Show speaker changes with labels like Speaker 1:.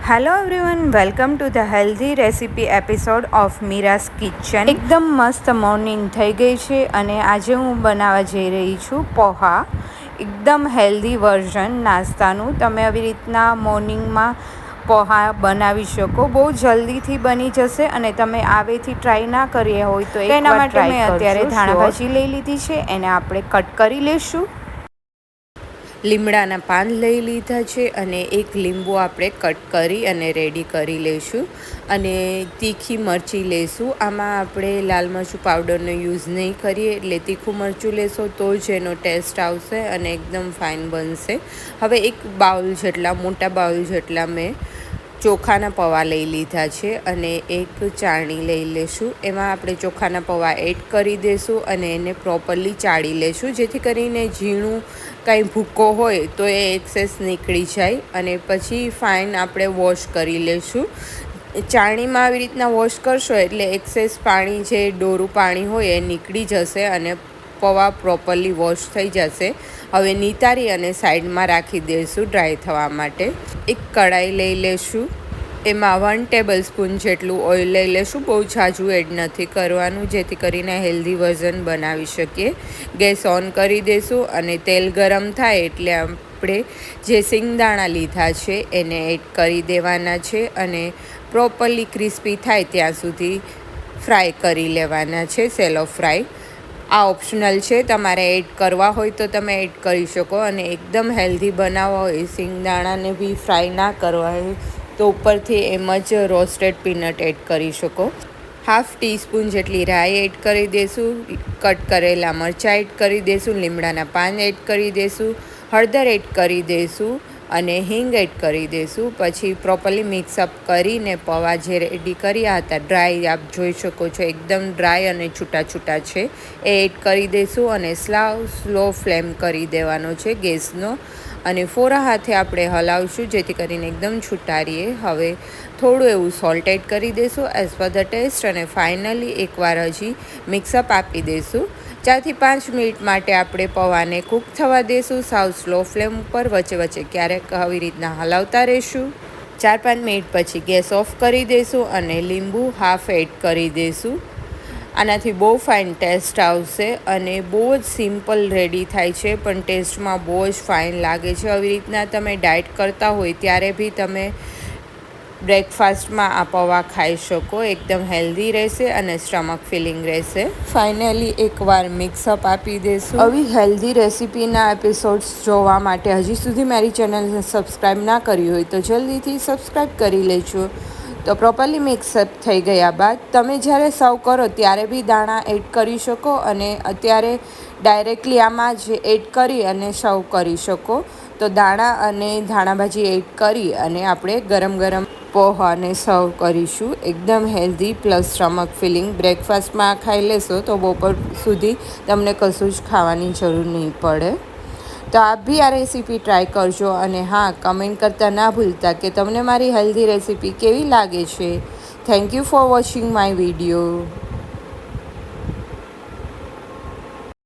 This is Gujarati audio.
Speaker 1: Hello everyone, welcome to the healthy recipe episode of Meera's kitchen. एकदम मस्त मॉर्निंग થઈ ગઈ છે અને આજે હું બનાવવા જઈ રહી છું પોહા। એકદમ હેલ્ધી વર્ઝન નાસ્તાનું। તમે આવી રીતના મોર્નિંગમાં પોહા બનાવી શકો, બહુ જલ્દીથી બની જશે અને તમે આવેથી ટ્રાય ના કરી હોય તો એના માટે મેં અત્યારે ધાણા ભાજી લઈ લીધી છે, એને આપણે કટ કરી લઈશું। લીમડાના પાન લઈ લીધા છે અને એક લીંબુ આપણે કટ કરી અને રેડી કરી લઈશું અને તીખી મરચી લઈશું। આમાં આપણે લાલ મરચું પાવડરનો યુઝ નહીં કરીએ, એટલે તીખું મરચું લેશો તો જ એનો ટેસ્ટ આવશે અને એકદમ ફાઇન બનશે। હવે એક બાઉલ જેટલા, મોટા બાઉલ જેટલા મેં ચોખાના પૌવા લઈ લીધા છે અને એક ચાળણી લઈ લેશું। એમાં આપણે ચોખાના પૌવા એડ કરી દઈશું અને એને પ્રોપરલી ચાળી લેશું, જેથી કરીને ઝીણું કાંઈ ભૂકો હોય તો એ એક્સેસ નીકળી જાય અને પછી ફાઇન આપણે વોશ કરી લેશું। ચાળણીમાં આવી રીતના વોશ કરશો એટલે એક્સેસ પાણી, જે ડોરું પાણી હોય એ નીકળી જશે અને પૌવા પ્રોપરલી વોશ થઈ જશે। હવે નિતારી અને સાઈડમાં રાખી દઈશું ડ્રાય થવા માટે। એક કઢાઈ લઈ લેશું, એમાં 1 ટેબલ સ્પૂન જેટલું ઓઇલ લઈ લેશું। બહુ ઝાઝું એડ નથી કરવાનું, જેથી કરીને હેલ્ધી વર્ઝન બનાવી શકીએ। ગેસ ઓન કરી દઈશું અને તેલ ગરમ થાય એટલે આપણે જે સિંગદાણા લીધા છે એને એડ કરી દેવાના છે અને પ્રોપરલી ક્રિસ્પી થાય ત્યાં સુધી ફ્રાય કરી લેવાના છે, સેલો ફ્રાય। આ ઓપ્શનલ છે, તમારે એડ કરવા હોય તો તમે એડ કરી શકો અને એકદમ હેલ્ધી બનાવવા હોય, સિંગદાણાને બી ફ્રાય ના કરવા હોય તો ઉપરથી એમ જ રોસ્ટેડ પીનટ એડ કરી શકો। હાફ ટીસ્પૂન જેટલી રાઈ એડ કરી દઈશું, કટ કરેલા મરચાં એડ કરી દઈશું, લીમડાના પાન એડ કરી દઈશું, હળદર એડ કરી દઈશું અને હિંગ એડ કરી દઈશું। પછી પ્રોપરલી મિક્સઅપ કરીને પૌવા જે રેડી કર્યા હતા ડ્રાય, આપ જોઈ શકો છો એકદમ ડ્રાય અને છૂટા છૂટા છે, એ એડ કરી દઈશું અને સ્લો ફ્લેમ કરી દેવાનો છે ગેસનો અને ફોરા હાથે આપણે હલાવશું, જેથી કરીને એકદમ છૂટા રહીએ। હવે થોડું એવું સોલ્ટ એડ કરી દઈશું એઝ પર ધ ટેસ્ટ અને ફાઇનલી એકવાર હજી મિક્સઅપ આપી દઈશું। 4 થી 5 મિનિટ માટે આપણે પૌવાને કૂક થવા દઈશું સાવ સ્લો ફ્લેમ ઉપર, વચ્ચે વચ્ચે ક્યારેક આવી રીતના હલાવતા રહીશું। 4-5 મિનિટ પછી ગેસ ઓફ કરી દઈશું અને લીંબુ હાફ એડ કરી દઈશું। આનાથી બહુ ફાઇન ટેસ્ટ આવશે અને બહુ જ સિમ્પલ રેડી થાય છે, પણ ટેસ્ટમાં બહુ જ ફાઇન લાગે છે। આવી રીતના તમે ડાયટ કરતા હોય ત્યારે બી તમે બ્રેકફાસ્ટમાં આ પૌવા ખાઈ શકો, એકદમ હેલ્ધી રહેશે અને સ્ટમક ફિલિંગ રહેશે। ફાઇનલી એકવાર મિક્સઅપ આપી દઈશું। આવી હેલ્ધી રેસિપીના એપિસોડ્સ જોવા માટે હજી સુધી મારી ચેનલને સબસ્ક્રાઈબ ના કરી હોય તો જલ્દીથી સબસ્ક્રાઈબ કરી લેજો। તો પ્રોપરલી મિક્સઅપ થઈ ગયા બાદ તમે જ્યારે સર્વ કરો ત્યારે બી દાણા એડ કરી શકો અને અત્યારે ડાયરેક્ટલી આમાં જ એડ કરી અને સર્વ કરી શકો। તો દાણા અને ધાણાભાજી એડ કરી અને આપણે ગરમ ગરમ પોહાને સર્વ કરીશું। એકદમ હેલ્ધી પ્લસ સ્ટમક ફિલિંગ। બ્રેકફાસ્ટમાં ખાઈ લેશો તો બપોર સુધી તમને કશું જ ખાવાની જરૂર નહીં પડે। તો આપ બી આ રેસીપી ટ્રાય કરજો અને હા, કમેન્ટ કરતાં ના ભૂલતા કે તમને મારી હેલ્ધી રેસીપી કેવી લાગે છે। Thank you for watching my video.